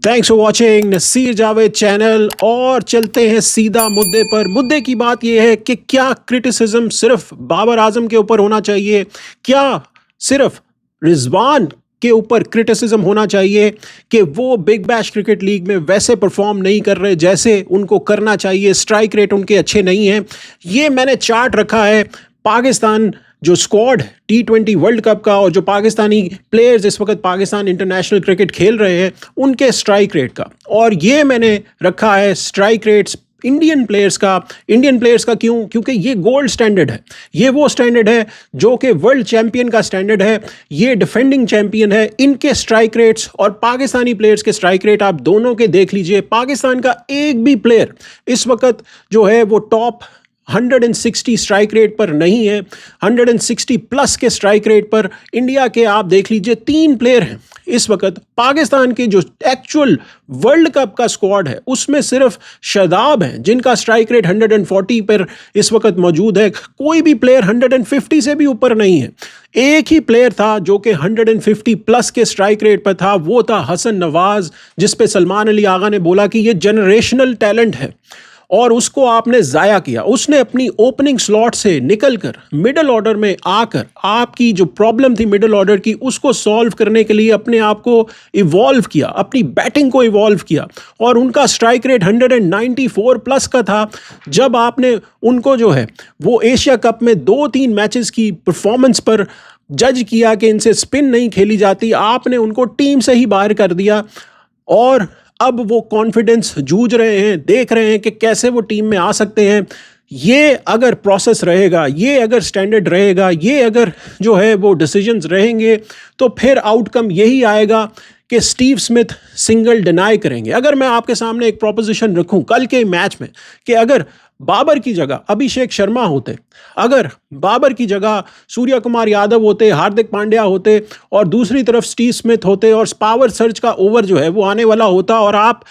Thanks for watching Naseer Javed channel. और चलते हैं सीधा मुद्दे पर। मुद्दे की बात यह है कि क्या क्रिटिसिज्म सिर्फ बाबर आजम के ऊपर होना चाहिए? क्या सिर्फ रिजवान के ऊपर क्रिटिसिज्म होना चाहिए कि वो बिग बैश क्रिकेट लीग में वैसे परफॉर्म नहीं कर रहे जैसे उनको करना चाहिए, स्ट्राइक रेट उनके अच्छे नहीं हैं? ये मैंने चार्ट रखा है पाकिस्तान जो स्क्वाड T20 वर्ल्ड कप का और जो पाकिस्तानी प्लेयर्स इस वक्त पाकिस्तान इंटरनेशनल क्रिकेट खेल रहे हैं उनके स्ट्राइक रेट का। और ये मैंने रखा है स्ट्राइक रेट्स इंडियन प्लेयर्स का। क्यों? क्योंकि ये गोल्ड स्टैंडर्ड है। ये वो स्टैंडर्ड है जो कि वर्ल्ड चैंपियन का स्टैंडर्ड है। ये डिफेंडिंग चैंपियन है। इनके स्ट्राइक रेट्स और पाकिस्तानी प्लेयर्स के स्ट्राइक रेट आप दोनों के देख लीजिए। पाकिस्तान का एक भी प्लेयर इस वक्त जो है वो टॉप 160 स्ट्राइक रेट पर नहीं है। 160 प्लस के स्ट्राइक रेट पर इंडिया के आप देख लीजिए 3 प्लेयर हैं इस वक्त। पाकिस्तान के जो एक्चुअल वर्ल्ड कप का स्क्वाड है उसमें सिर्फ शादाब हैं जिनका स्ट्राइक रेट 140 पर इस वक्त मौजूद है। कोई भी प्लेयर 150 से भी ऊपर नहीं है। एक ही प्लेयर था जो कि 150 प्लस के स्ट्राइक रेट पर था, वो था हसन नवाज, जिस पे सलमान अली आगा ने बोला कि ये जनरेशनल टैलेंट है और उसको आपने ज़ाया किया। उसने अपनी ओपनिंग स्लॉट से निकलकर मिडिल ऑर्डर में आकर आपकी जो प्रॉब्लम थी मिडिल ऑर्डर की उसको सॉल्व करने के लिए अपने आप को इवॉल्व किया, अपनी बैटिंग को इवॉल्व किया। और उनका स्ट्राइक रेट 194 प्लस का था जब आपने उनको जो है वो एशिया कप में 2-3 मैचेस की परफॉर्मेंस पर जज किया कि इनसे स्पिन नहीं खेली जाती। आपने उनको टीम से ही बाहर कर दिया और अब वो कॉन्फिडेंस जूझ रहे हैं, देख रहे हैं कि कैसे वो टीम में आ सकते हैं। ये अगर प्रोसेस रहेगा, ये अगर स्टैंडर्ड रहेगा, ये अगर जो है वो डिसीजंस रहेंगे तो फिर आउटकम यही आएगा कि स्टीव स्मिथ सिंगल डिनाई करेंगे। अगर मैं आपके सामने एक प्रोपोजिशन रखूं कल के मैच में कि अगर बाबर की जगह अभिषेक शर्मा होते, अगर बाबर की जगह सूर्य कुमार यादव होते, हार्दिक पांड्या होते और दूसरी तरफ स्टीव स्मिथ होते और पावर सर्च का ओवर जो है वो आने वाला होता और आप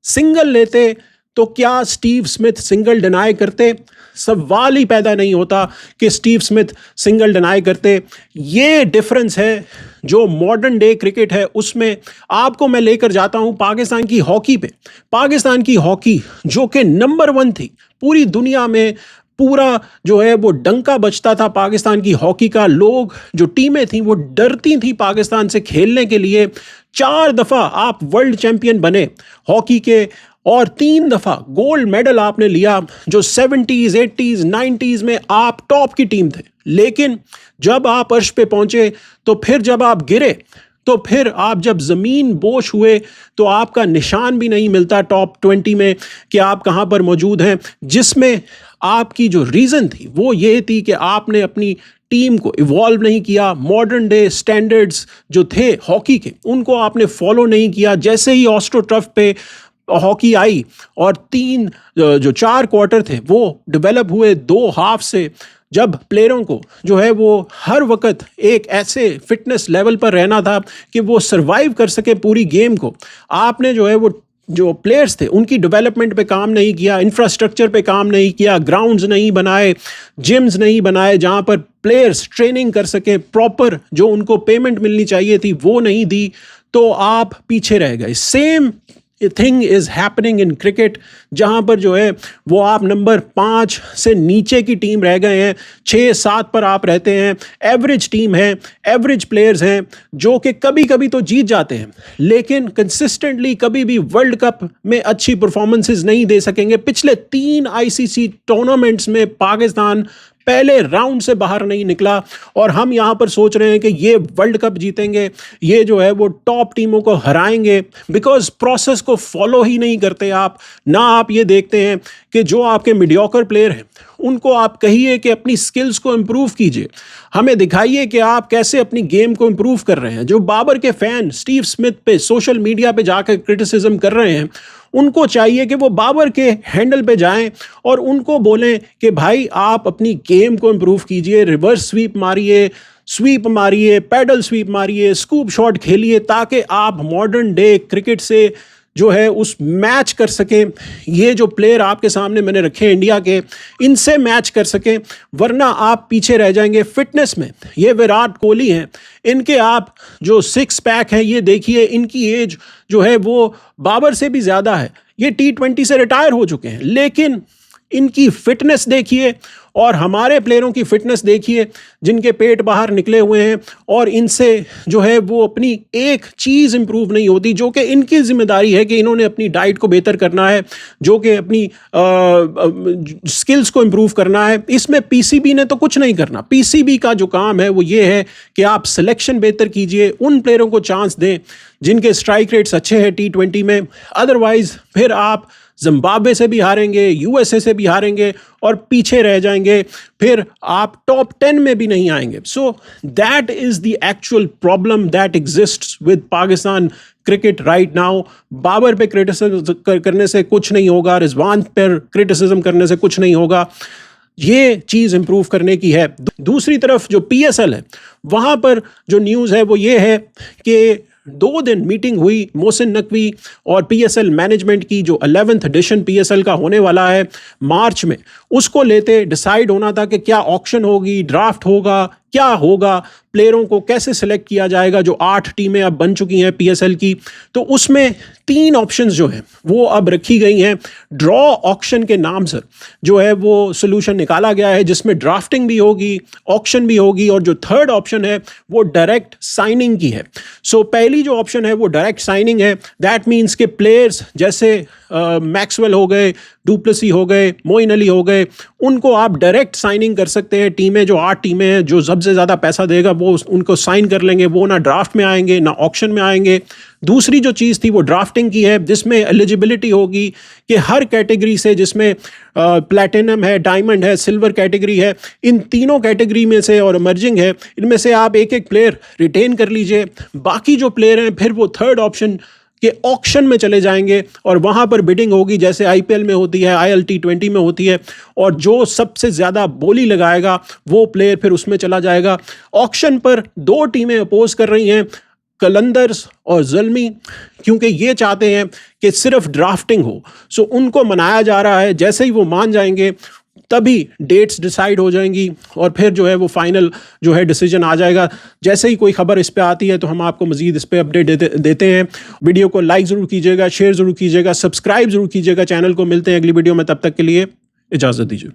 सिंगल लेते, तो क्या स्टीव स्मिथ सिंगल डिनाई करते? सवाल ही पैदा नहीं होता कि स्टीव स्मिथ सिंगल डिनाई करते। ये डिफरेंस है जो मॉडर्न डे क्रिकेट है उसमें। आपको मैं लेकर जाता हूं पाकिस्तान की हॉकी पे। पाकिस्तान की हॉकी जो कि नंबर 1 थी पूरी दुनिया में, पूरा जो है वो डंका बजता था पाकिस्तान की हॉकी का। लोग जो टीमें थी वो डरती थी पाकिस्तान से खेलने के लिए। 4 दफ़ा आप वर्ल्ड चैंपियन बने हॉकी के और 3 दफ़ा गोल्ड मेडल आपने लिया, जो 70s 80s 90s में आप टॉप की टीम थे। लेकिन जब आप अर्श पे पहुंचे तो फिर जब आप गिरे तो फिर आप जब ज़मीन बोश हुए तो आपका निशान भी नहीं मिलता टॉप 20 में कि आप कहां पर मौजूद हैं। जिसमें आपकी जो रीज़न थी वो ये थी कि आपने अपनी टीम को इवॉल्व नहीं किया। मॉडर्न डे स्टैंडर्ड्स जो थे हॉकी के उनको आपने फॉलो नहीं किया। जैसे ही ऑस्ट्रो टर्फ पे हॉकी आई और 4 क्वार्टर थे वो डेवलप हुए 2 हाफ से, जब प्लेयरों को जो है वो हर वक्त एक ऐसे फिटनेस लेवल पर रहना था कि वो सरवाइव कर सके पूरी गेम को, आपने जो है वो जो प्लेयर्स थे उनकी डेवलपमेंट पे काम नहीं किया, इंफ्रास्ट्रक्चर पे काम नहीं किया, ग्राउंड्स नहीं बनाए, जिम्स नहीं बनाए जहाँ पर प्लेयर्स ट्रेनिंग कर सके, प्रॉपर जो उनको पेमेंट मिलनी चाहिए थी वो नहीं दी, तो आप पीछे रह गए। Same thing is happening in cricket, जहाँ पर जो है वो आप नंबर 5 से नीचे की टीम रह गए हैं। 6-7 पर आप रहते हैं। एवरेज टीम है, एवरेज प्लेयर्स हैं जो कि कभी कभी तो जीत जाते हैं लेकिन कंसिस्टेंटली कभी भी वर्ल्ड कप में अच्छी परफॉर्मेंसेस नहीं दे सकेंगे। पिछले 3 ICC टूर्नामेंट्स में पाकिस्तान पहले राउंड से बाहर नहीं निकला और हम यहाँ पर सोच रहे हैं कि ये वर्ल्ड कप जीतेंगे, ये जो है वो टॉप टीमों को हराएंगे, बिकॉज प्रोसेस को फॉलो ही नहीं करते आप ना। आप ये देखते हैं कि जो आपके मीडियोकर प्लेयर हैं उनको आप कहिए कि अपनी स्किल्स को इम्प्रूव कीजिए, हमें दिखाइए कि आप कैसे अपनी गेम को इम्प्रूव कर रहे हैं। जो बाबर के फ़ैन स्टीव स्मिथ पे सोशल मीडिया पे जाकर क्रिटिसिज्म कर रहे हैं उनको चाहिए कि वो बाबर के हैंडल पे जाएं और उनको बोलें कि भाई आप अपनी गेम को इम्प्रूव कीजिए, रिवर्स स्वीप मारिए, पैडल स्वीप मारिए, स्कूप शॉट खेलिए, ताकि आप मॉडर्न डे क्रिकेट से जो है उस मैच कर सकें, ये जो प्लेयर आपके सामने मैंने रखे हैं इंडिया के, इनसे मैच कर सकें, वरना आप पीछे रह जाएंगे फिटनेस में। ये विराट कोहली हैं, इनके आप जो सिक्स पैक है ये देखिए, इनकी एज जो है वो बाबर से भी ज़्यादा है, ये T20 से रिटायर हो चुके हैं, लेकिन इनकी फिटनेस देखिए और हमारे प्लेयरों की फिटनेस देखिए जिनके पेट बाहर निकले हुए हैं, और इनसे जो है वो अपनी एक चीज़ इंप्रूव नहीं होती, जो कि इनकी जिम्मेदारी है कि इन्होंने अपनी डाइट को बेहतर करना है, जो कि अपनी स्किल्स को इंप्रूव करना है। इसमें पीसीबी ने तो कुछ नहीं करना। पीसीबी का जो काम है वो ये है कि आप सिलेक्शन बेहतर कीजिए, उन प्लेयरों को चांस दें जिनके स्ट्राइक रेट्स अच्छे हैं T20 में। अदरवाइज फिर आप जिम्बाब्वे से भी हारेंगे, यूएसए से भी हारेंगे और पीछे रह जाएंगे, फिर आप टॉप 10 में भी नहीं आएंगे। So that is the actual problem that exists with Pakistan cricket right now. Babar पे क्रिटिसिज्म करने से कुछ नहीं होगा, रिजवान पर क्रिटिसिज्म करने से कुछ नहीं होगा, ये चीज़ इंप्रूव करने की है। दूसरी तरफ जो PSL है वहाँ पर जो न्यूज़ है वो ये है कि 2 दिन मीटिंग हुई मोहसिन नकवी और PSL मैनेजमेंट की, जो 11th एडिशन PSL का होने वाला है मार्च में, उसको लेते डिसाइड होना था कि क्या ऑक्शन होगी, ड्राफ्ट होगा, क्या होगा, प्लेयरों को कैसे सिलेक्ट किया जाएगा। जो 8 टीमें अब बन चुकी हैं PSL की, तो उसमें 3 ऑप्शंस जो हैं वो अब रखी गई हैं। ड्रॉ ऑक्शन के नाम से जो है वो सोल्यूशन निकाला गया है, जिसमें ड्राफ्टिंग भी होगी, ऑक्शन भी होगी, और जो थर्ड ऑप्शन है वो डायरेक्ट साइनिंग की है। सो पहली जो ऑप्शन है वो डायरेक्ट साइनिंग है। दैट मीन्स के प्लेयर्स जैसे मैक्सवेल हो गए, डुप्लेसी हो गए, मोइन अली हो गए, उनको आप डायरेक्ट साइनिंग कर सकते हैं। टीमें जो 8 टीमें हैं, जो सबसे ज़्यादा पैसा देगा वो उनको साइन कर लेंगे, वो ना ड्राफ्ट में आएंगे ना ऑक्शन में आएंगे। दूसरी जो चीज़ थी वो ड्राफ्टिंग की है, जिसमें एलिजिबिलिटी होगी कि हर कैटेगरी से, जिसमें प्लैटिनम है, डायमंड है, सिल्वर कैटेगरी है, इन तीनों कैटेगरी में से और इमर्जिंग है, इनमें से आप एक एक प्लेयर रिटेन कर लीजिए। बाकी जो प्लेयर हैं फिर वो थर्ड ऑप्शन के ऑक्शन में चले जाएंगे और वहाँ पर बिडिंग होगी, जैसे IPL में होती है, IL T20 में होती है, और जो सबसे ज़्यादा बोली लगाएगा वो प्लेयर फिर उसमें चला जाएगा। ऑक्शन पर 2 टीमें अपोज कर रही हैं, कलंदर्स और ज़ल्मी, क्योंकि ये चाहते हैं कि सिर्फ ड्राफ्टिंग हो। सो उनको मनाया जा रहा है, जैसे ही वो मान जाएंगे तभी डेट्स डिसाइड हो जाएंगी और फिर जो है वो फाइनल जो है डिसीजन आ जाएगा। जैसे ही कोई खबर इस पे आती है तो हम आपको मज़ीद इस पे अपडेट देते हैं। वीडियो को लाइक ज़रूर कीजिएगा, शेयर ज़रूर कीजिएगा, सब्सक्राइब ज़रूर कीजिएगा चैनल को। मिलते हैं अगली वीडियो में, तब तक के लिए इजाज़त दीजिए।